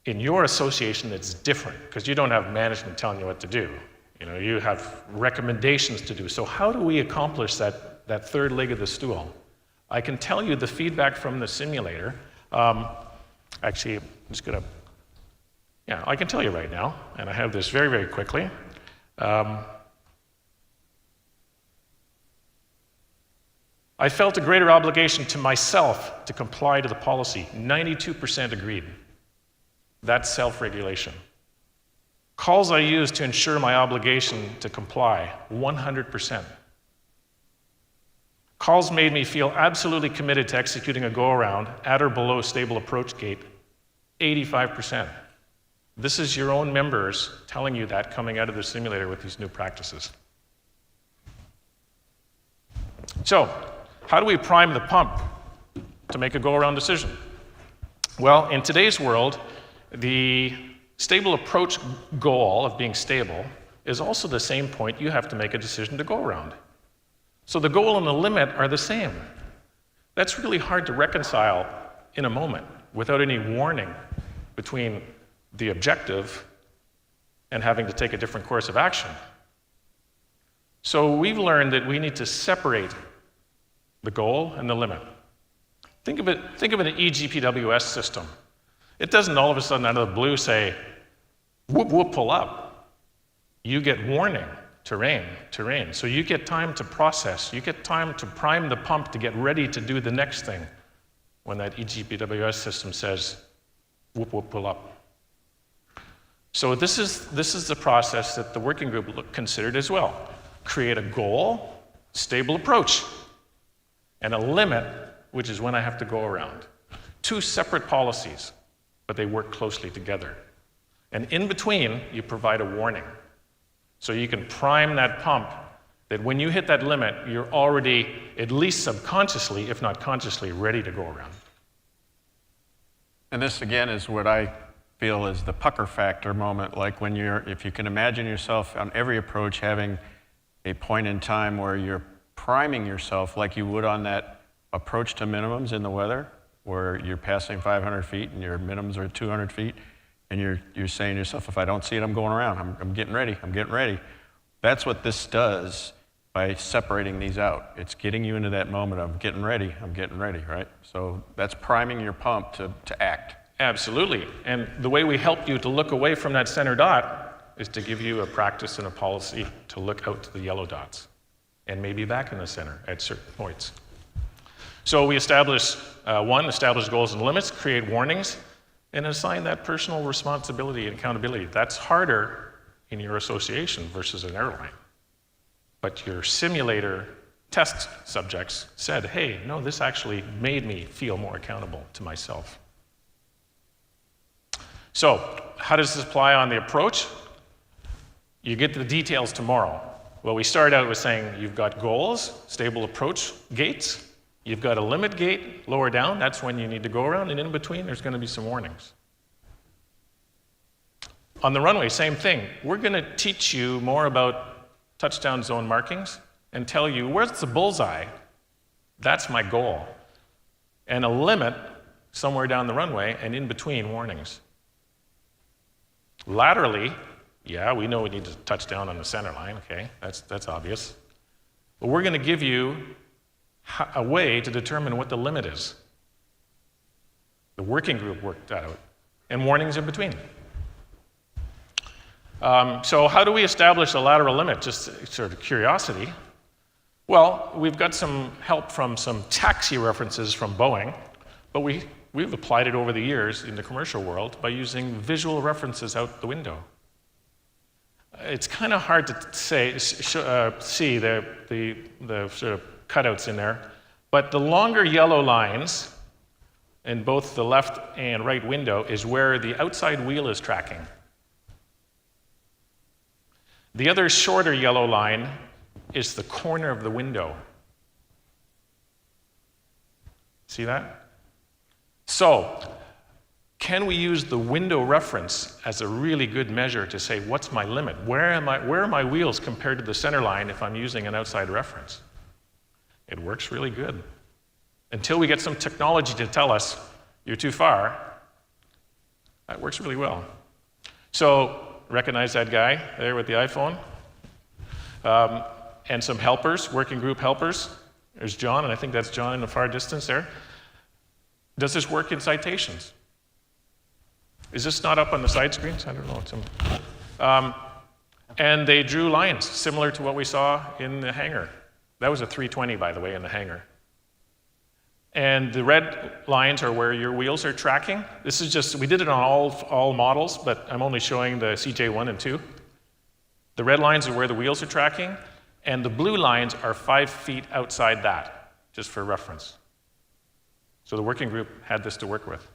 In your association, it's different, because you don't have management telling you what to do. You have recommendations to do. So how do we accomplish that third leg of the stool? I can tell you the feedback from the simulator. Actually, I'm just going to, I can tell you right now, and I have this very, very quickly. I felt a greater obligation to myself to comply to the policy. 92% agreed. That's self-regulation. Calls I used to ensure my obligation to comply, 100%. Calls made me feel absolutely committed to executing a go-around at or below stable approach gate, 85%. This is your own members telling you that coming out of the simulator with these new practices. So, how do we prime the pump to make a go-around decision? Well, in today's world, the stable approach goal of being stable is also the same point you have to make a decision to go around. So the goal and the limit are the same. That's really hard to reconcile in a moment without any warning between the objective and having to take a different course of action. So we've learned that we need to separate the goal and the limit. Think of an EGPWS system. It doesn't all of a sudden out of the blue say, whoop, whoop, pull up. You get warning, terrain. So you get time to process. You get time to prime the pump to get ready to do the next thing when that EGPWS system says, whoop, whoop, pull up. So this is the process that the working group considered as well. Create a goal, stable approach, and a limit, which is when I have to go around. Two separate policies, but they work closely together. And in between, you provide a warning. So you can prime that pump that when you hit that limit, you're already, at least subconsciously, if not consciously, ready to go around. And this, again, is what I feel is the pucker factor moment, like when if you can imagine yourself on every approach having a point in time where you're priming yourself like you would on that approach to minimums in the weather, where you're passing 500 feet and your minimums are 200 feet, and you're saying to yourself, if I don't see it, I'm going around. I'm getting ready. That's what this does by separating these out. It's getting you into that moment of getting ready, right? So that's priming your pump to act. Absolutely. And the way we help you to look away from that center dot is to give you a practice and a policy to look out to the yellow dots and maybe back in the center at certain points. So we establish goals and limits, create warnings, and assign that personal responsibility and accountability. That's harder in your association versus an airline. But your simulator test subjects said, hey, no, this actually made me feel more accountable to myself. So how does this apply on the approach? You get the details tomorrow. Well, we start out with saying you've got goals, stable approach gates. You've got a limit gate lower down. That's when you need to go around. And in between, there's going to be some warnings. On the runway, same thing. We're going to teach you more about touchdown zone markings and tell you, where's the bullseye? That's my goal. And a limit somewhere down the runway, and in between, warnings. Laterally, yeah, we know we need to touch down on the center line, okay, that's obvious. But we're going to give you a way to determine what the limit is. The working group worked that out, and warnings in between. So how do we establish a lateral limit? Just sort of curiosity. Well, we've got some help from some taxi references from Boeing, but we've applied it over the years in the commercial world by using visual references out the window. It's kind of hard to see the sort of cutouts in there, but the longer yellow lines in both the left and right window is where the outside wheel is tracking. The other shorter yellow line is the corner of the window. See that? So, can we use the window reference as a really good measure to say, what's my limit? Where are my wheels compared to the center line if I'm using an outside reference? It works really good. Until we get some technology to tell us, you're too far, that works really well. So, recognize that guy there with the iPhone? And some helpers, working group helpers. There's John, and I think that's John in the far distance there. Does this work in citations? Is this not up on the side screens? I don't know. And they drew lines similar to what we saw in the hangar. That was a 320, by the way, in the hangar. And the red lines are where your wheels are tracking. This is just, we did it on all models, but I'm only showing the CJ1 and 2. The red lines are where the wheels are tracking, and the blue lines are 5 feet outside that, just for reference. So the working group had this to work with.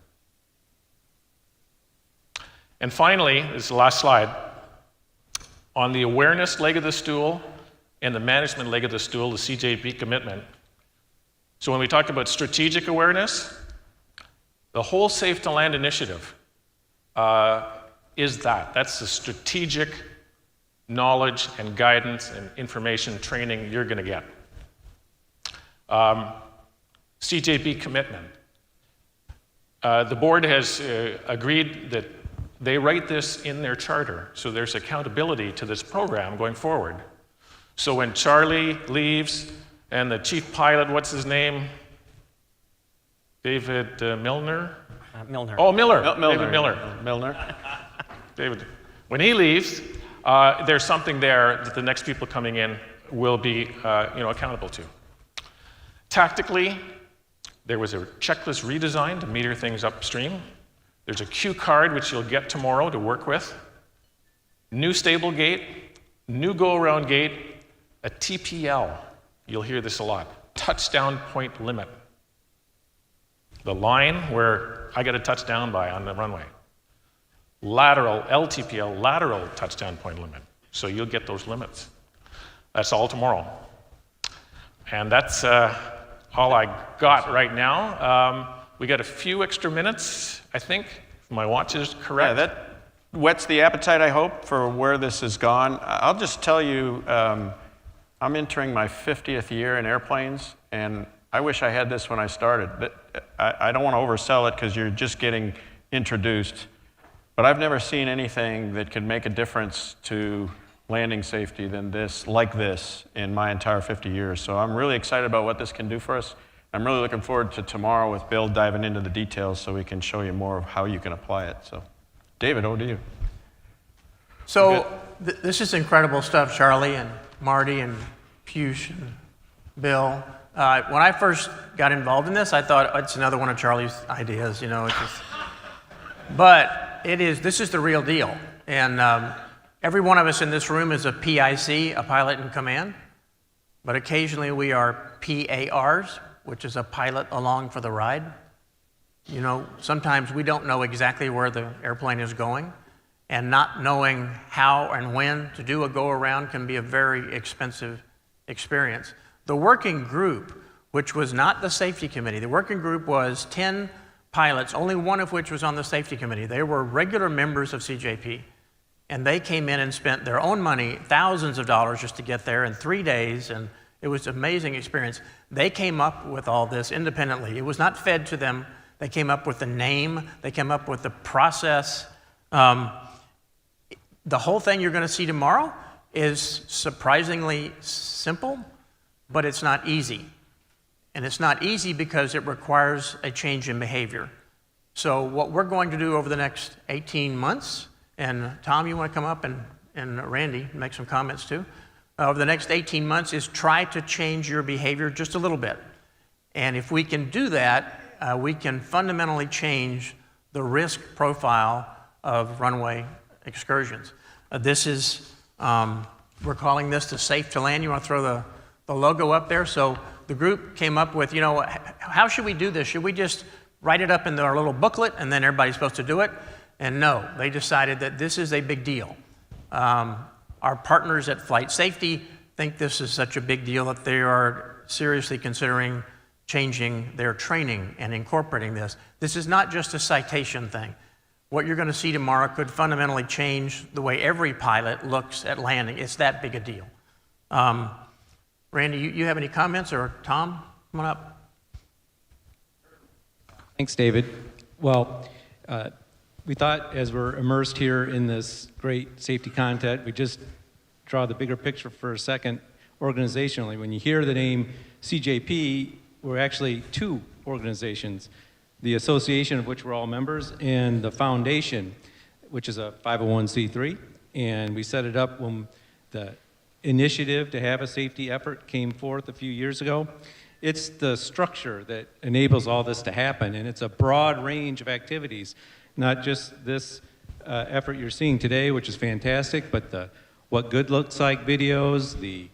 And finally, this is the last slide, on the awareness leg of the stool and the management leg of the stool, the CJP commitment. So when we talk about strategic awareness, the whole Safe to Land initiative is that. That's the strategic knowledge and guidance and information training you're going to get. CJP commitment. The board has agreed that they write this in their charter, so there's accountability to this program going forward. So when Charlie leaves and the chief pilot, what's his name? David Milner? Milner. Oh, Miller. Milner. David Miller. Milner. David. When he leaves, there's something there that the next people coming in will be accountable to. Tactically, there was a checklist redesign to meter things upstream. There's a cue card, which you'll get tomorrow to work with. New stable gate, new go-around gate, a TPL. You'll hear this a lot. Touchdown point limit. The line where I got to touch down by on the runway. Lateral, LTPL, lateral touchdown point limit. So you'll get those limits. That's all tomorrow. And that's all I got right now. We got a few extra minutes, I think, if my watch is correct. Yeah, that whets the appetite, I hope, for where this has gone. I'll just tell you, I'm entering my 50th year in airplanes, and I wish I had this when I started. But I don't want to oversell it because you're just getting introduced. But I've never seen anything that could make a difference to landing safety than this, like this, in my entire 50 years. So I'm really excited about what this can do for us. I'm really looking forward to tomorrow with Bill diving into the details so we can show you more of how you can apply it. So, David, over to you. So this is incredible stuff, Charlie and Marty and Piyush and Bill. When I first got involved in this, I thought it's another one of Charlie's ideas, But this is the real deal. And every one of us in this room is a PIC, a pilot in command. But occasionally we are PARs, which is a pilot along for the ride. Sometimes we don't know exactly where the airplane is going, and not knowing how and when to do a go-around can be a very expensive experience. The working group, which was not the safety committee, the working group was 10 pilots, only one of which was on the safety committee. They were regular members of CJP, and they came in and spent their own money, thousands of dollars just to get there in 3 days, and it was an amazing experience. They came up with all this independently. It was not fed to them. They came up with the name. They came up with the process. The whole thing you're going to see tomorrow is surprisingly simple, but it's not easy. And it's not easy because it requires a change in behavior. So what we're going to do over the next 18 months, and Tom, you want to come up, and Randy, make some comments too, over the next 18 months is try to change your behavior just a little bit. And if we can do that, we can fundamentally change the risk profile of runway excursions. This is, we're calling this the Safe to Land. You want to throw the logo up there? So the group came up with, you know, how should we do this? Should we just write it up in our little booklet and then everybody's supposed to do it? And no, they decided that this is a big deal. Our partners at Flight Safety think this is such a big deal that they are seriously considering changing their training and incorporating this. This is not just a citation thing. What you're going to see tomorrow could fundamentally change the way every pilot looks at landing. It's that big a deal. Randy, you have any comments, or Tom, come on up. Thanks, David. Well, we thought as we're immersed here in this great safety content, we just draw the bigger picture for a second organizationally. When you hear the name CJP, we're actually two organizations, the association of which we're all members, and the foundation, which is a 501c3. And we set it up when the initiative to have a safety effort came forth a few years ago. It's the structure that enables all this to happen, and it's a broad range of activities, not just this effort you're seeing today, which is fantastic, but the What Good Looks Like videos, the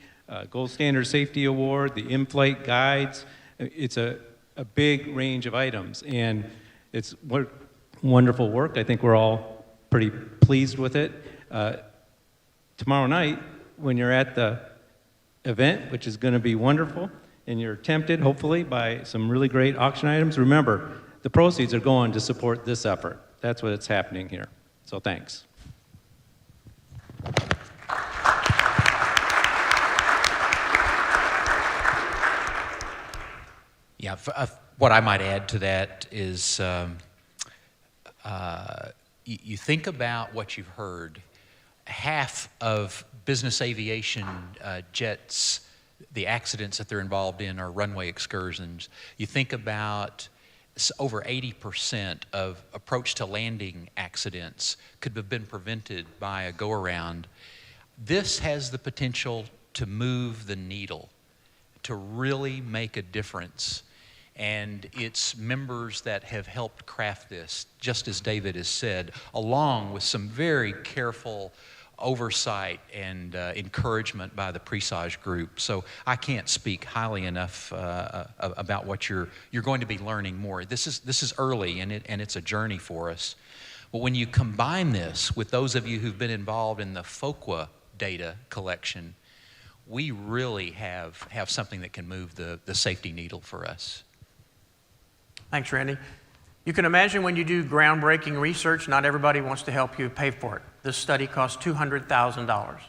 Gold Standard Safety Award, the in-flight guides. It's a big range of items, and it's wonderful work. I think we're all pretty pleased with it. Tomorrow night, when you're at the event, which is going to be wonderful, and you're tempted, hopefully, by some really great auction items, remember, the proceeds are going to support this effort. That's what's happening here. So thanks. Yeah, what I might add to that is you think about what you've heard. Half of business aviation jets, the accidents that they're involved in are runway excursions. You think about over 80% of approach to landing accidents could have been prevented by a go-around. This has the potential to move the needle, to really make a difference. And it's members that have helped craft this, just as David has said, along with some very careful oversight and encouragement by the Presage group. So I can't speak highly enough about what you're going to be learning more. This is early, and it's a journey for us. But when you combine this with those of you who've been involved in the FOQA data collection, we really have something that can move the safety needle for us. Thanks, Randy. You can imagine when you do groundbreaking research, not everybody wants to help you pay for it. This study cost $200,000.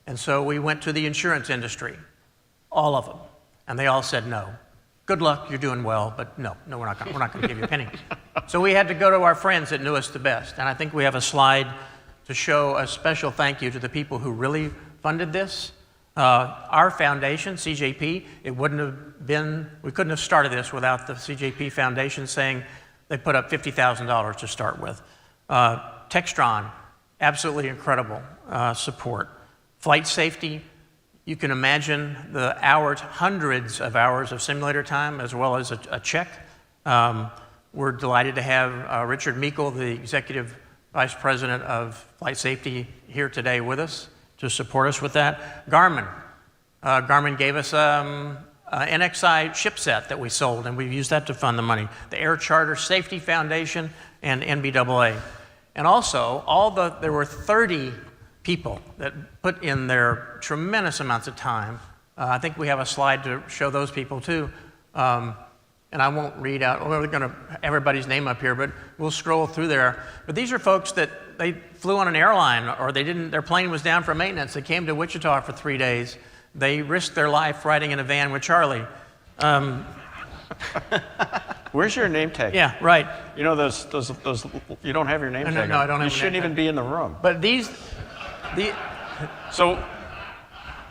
And so we went to the insurance industry, all of them, and they all said no. Good luck, you're doing well, but no, we're not going to give you a penny. So we had to go to our friends that knew us the best. And I think we have a slide to show a special thank you to the people who really funded this. Our foundation, CJP, it wouldn't have been, we couldn't have started this without the CJP Foundation saying they put up $50,000 to start with. Textron, absolutely incredible support. Flight Safety, you can imagine the hours, hundreds of hours of simulator time, as well as a check. We're delighted to have Richard Meikle, the Executive Vice President of Flight Safety, here today with us to support us with that. Garmin. Garmin gave us an NXI ship set that we sold, and we've used that to fund the money. The Air Charter Safety Foundation and NBAA. And also, there were 30 people that put in their tremendous amounts of time. I think we have a slide to show those people too. And I won't read out, we're going to everybody's name up here, but we'll scroll through there. But these are folks that they flew on an airline, or their plane was down for maintenance. They came to Wichita for 3 days. They risked their life riding in a van with Charlie. Where's your name tag? Yeah, right. You know those you don't have your name tag. No, I don't have You a shouldn't name even tag. be in the room. But these So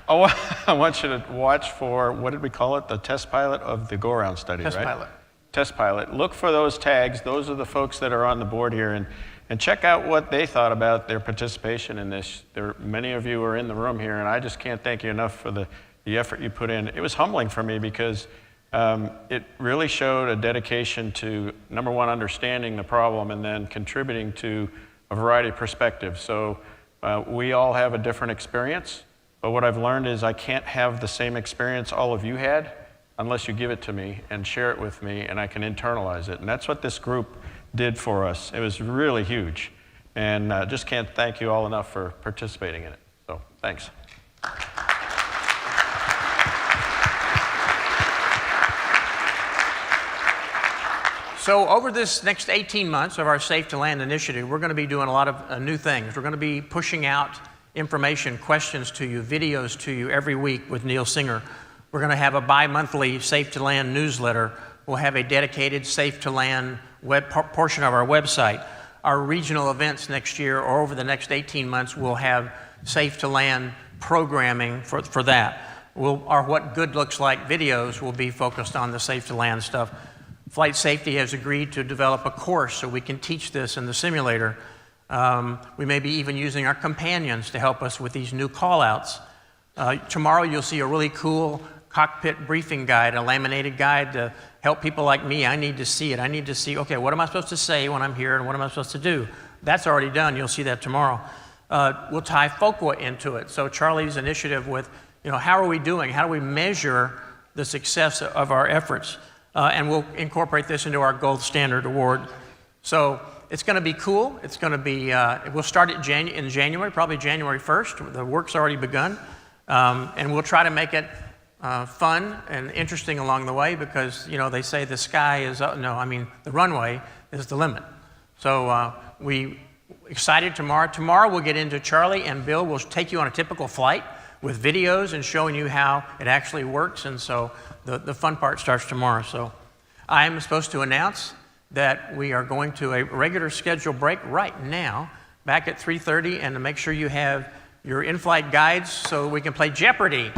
I want you to watch for, what did we call it? The test pilot of the go-around study, Test right? pilot. Test pilot. Look for those tags. Those are the folks that are on the board here, and check out what they thought about their participation in this. Many of you are in the room here, and I just can't thank you enough for the effort you put in. It was humbling for me because it really showed a dedication to, number one, understanding the problem and then contributing to a variety of perspectives. So we all have a different experience, but what I've learned is I can't have the same experience all of you had unless you give it to me and share it with me, and I can internalize it. And that's what this group did for us. It was really huge, and just can't thank you all enough for participating in it. So thanks. So over this next 18 months of our Safe to Land initiative, we're going to be doing a lot of new things. We're going to be pushing out information, questions to you, videos to you every week with Neil Singer. We're going to have a bi-monthly Safe to Land newsletter. We'll have a dedicated Safe to Land portion of our website. Our regional events next year or over the next 18 months will have Safe to Land programming for that. Our What Good Looks Like videos will be focused on the Safe to Land stuff. Flight Safety has agreed to develop a course so we can teach this in the simulator. We may be even using our companions to help us with these new call-outs. Tomorrow you'll see a really cool cockpit briefing guide, a laminated guide to help people like me. I need to see it. I need to see, okay, what am I supposed to say when I'm here and what am I supposed to do? That's already done. You'll see that tomorrow. We'll tie FOQA into it. So Charlie's initiative with, how are we doing? How do we measure the success of our efforts? And we'll incorporate this into our Gold Standard Award. So it's going to be cool. It's going to be, we'll start it in January, probably January 1st. The work's already begun. And we'll try to make it fun and interesting along the way because, they say the sky is, the runway is the limit. So we excited tomorrow. Tomorrow we'll get into Charlie and Bill will take you on a typical flight with videos and showing you how it actually works. And so the fun part starts tomorrow. So I'm supposed to announce that we are going to a regular scheduled break right now, back at 3:30, and to make sure you have your in-flight guides so we can play Jeopardy!